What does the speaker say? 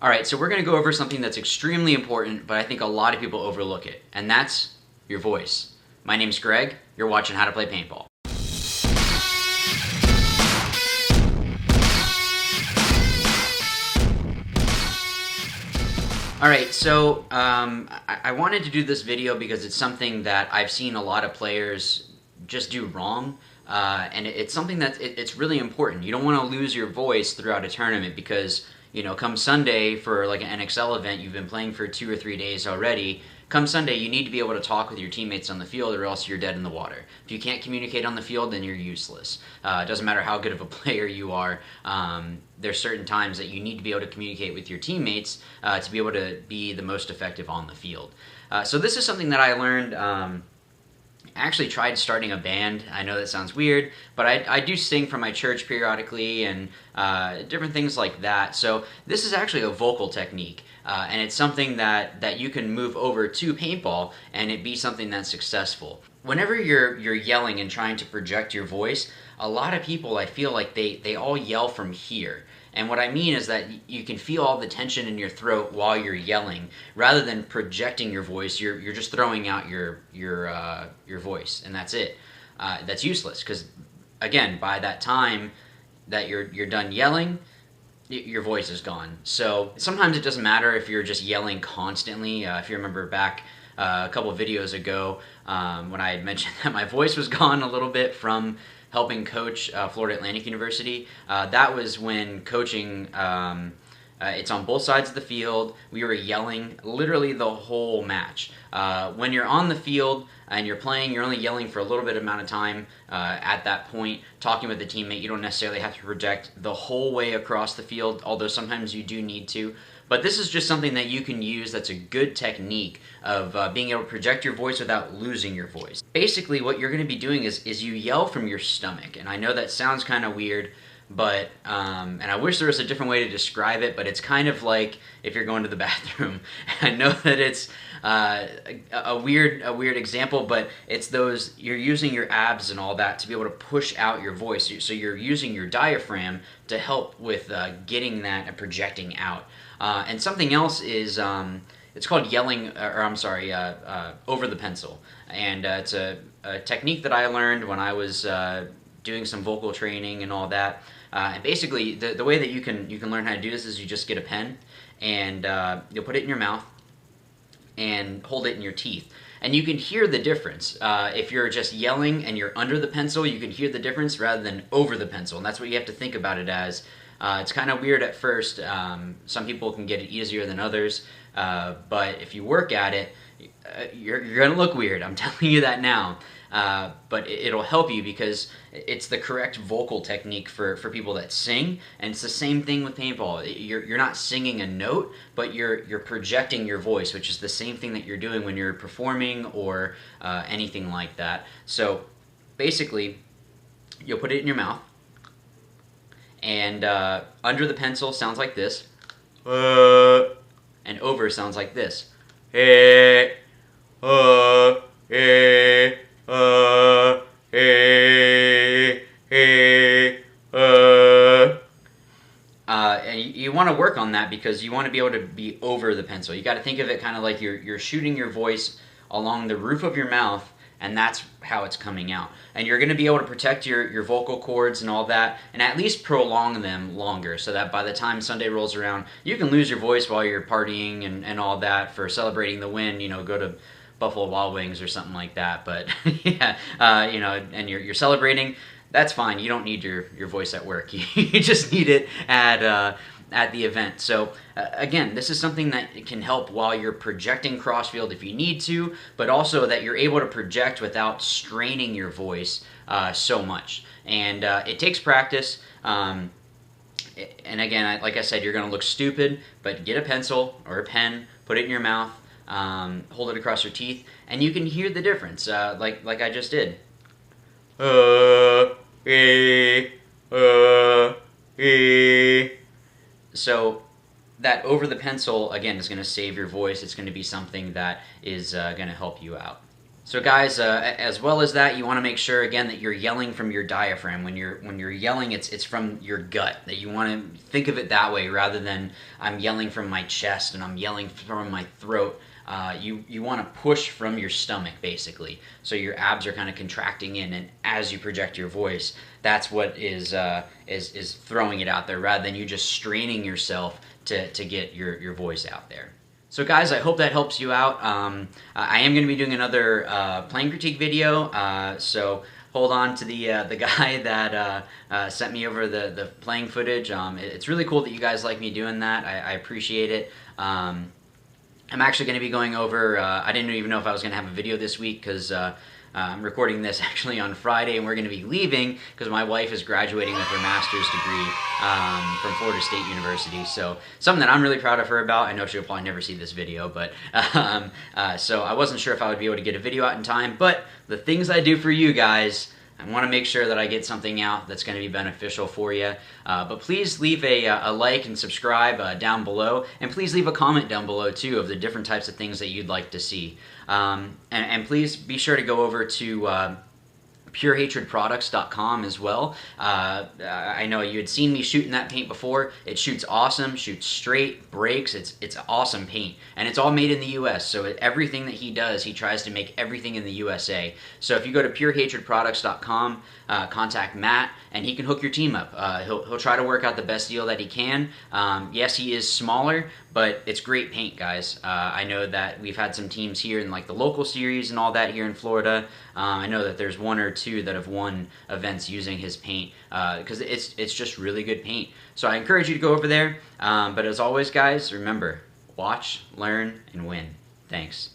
All right, so we're going to go over something that's extremely important, but I think a lot of people overlook it, and that's your voice. My name's Greg. You're watching How to Play Paintball. All right, so I wanted to do this video because it's something that I've seen a lot of players just do wrong, and it's something that it's really important. You don't want to lose your voice throughout a tournament because, you know, come Sunday for like an NXL event, you've been playing for 2 or 3 days already. Come Sunday, you need to be able to talk with your teammates on the field or else you're dead in the water. If you can't communicate on the field, then you're useless. It doesn't matter how good of a player you are. There's certain times that you need to be able to communicate with your teammates to be able to be the most effective on the field. So this is something that I learned. I actually tried starting a band. I know that sounds weird, but I do sing for my church periodically and different things like that. So this is actually a vocal technique, and it's something that you can move over to paintball and it be something that's successful. Whenever you're yelling and trying to project your voice, a lot of people, I feel like they all yell from here. And what I mean is that you can feel all the tension in your throat while you're yelling, rather than projecting your voice. You're just throwing out your voice, and that's it. That's useless because, again, by that time that you're done yelling, your voice is gone. So sometimes it doesn't matter if you're just yelling constantly. If you remember back a couple of videos ago when I had mentioned that my voice was gone a little bit from helping coach Florida Atlantic University. That was when coaching, it's on both sides of the field. We were yelling literally the whole match. When you're on the field and you're playing, you're only yelling for a little bit amount of time at that point, talking with the teammate. You don't necessarily have to project the whole way across the field, although sometimes you do need to. But this is just something that you can use that's a good technique of being able to project your voice without losing your voice. Basically, what you're going to be doing is you yell from your stomach. And I know that sounds kind of weird, but and I wish there was a different way to describe it, but it's kind of like if you're going to the bathroom. I know that it's a weird example, but it's those, you're using your abs and all that to be able to push out your voice. So you're using your diaphragm to help with getting that and projecting out. And something else is it's called yelling, or I'm sorry, over the pencil. And it's a technique that I learned when I was doing some vocal training and all that. And basically, the way that you can learn how to do this is you just get a pen and you'll put it in your mouth and hold it in your teeth. And you can hear the difference. If you're just yelling and you're under the pencil, you can hear the difference rather than over the pencil. And that's what you have to think about it as. It's kind of weird at first. Some people can get it easier than others. But if you work at it, you're going to look weird. I'm telling you that now. But it'll help you because it's the correct vocal technique for people that sing. And it's the same thing with paintball. You're not singing a note, but you're projecting your voice, which is the same thing that you're doing when you're performing or anything like that. So basically, you'll put it in your mouth. And under the pencil sounds like this. And over sounds like this. And you want to work on that because you want to be able to be over the pencil. You got to think of it kind of like you're shooting your voice along the roof of your mouth, and that's how it's coming out. And you're going to be able to protect your vocal cords and all that, and at least prolong them longer, so that by the time Sunday rolls around, you can lose your voice while you're partying and all that for celebrating the win. You know, go to Buffalo Wild Wings or something like that. But yeah, you know, and you're celebrating. That's fine. You don't need your voice at work. You just need it at the event. So again, this is something that can help while you're projecting crossfield if you need to, but also that you're able to project without straining your voice so much. And it takes practice. And again, like I said, you're going to look stupid, but get a pencil or a pen, put it in your mouth, hold it across your teeth, and you can hear the difference, like I just did. So that over the pencil, again, is going to save your voice. It's going to be something that is going to help you out. So guys, as well as that, you want to make sure again that you're yelling from your diaphragm. When you're yelling, it's from your gut. That you want to think of it that way rather than I'm yelling from my chest and I'm yelling from my throat. You want to push from your stomach basically, so your abs are kind of contracting in, and as you project your voice, that's what is throwing it out there, rather than you just straining yourself to get your voice out there. So guys, I hope that helps you out. I am going to be doing another playing critique video, so hold on to the guy that sent me over the playing footage. It's really cool that you guys like me doing that. I appreciate it. I'm actually going to be going over, I didn't even know if I was going to have a video this week because I'm recording this actually on Friday, and we're going to be leaving because my wife is graduating with her master's degree from Florida State University. So something that I'm really proud of her about. I know she'll probably never see this video, but so I wasn't sure if I would be able to get a video out in time, but the things I do for you guys, I want to make sure that I get something out that's going to be beneficial for you. But please leave a like and subscribe down below. And please leave a comment down below, too, of the different types of things that you'd like to see. And please be sure to go over to purehatredproducts.com as well. I know you had seen me shooting that paint before. It shoots awesome, shoots straight, breaks. It's awesome paint, and it's all made in the U.S. So everything that he does, he tries to make everything in the USA. So if you go to purehatredproducts.com, contact Matt, and he can hook your team up. He'll try to work out the best deal that he can. Yes, he is smaller, but it's great paint, guys. I know that we've had some teams here in like the local series and all that here in Florida. I know that there's one or two that have won events using his paint because it's just really good paint. So I encourage you to go over there. But as always, guys, remember, watch, learn, and win. Thanks.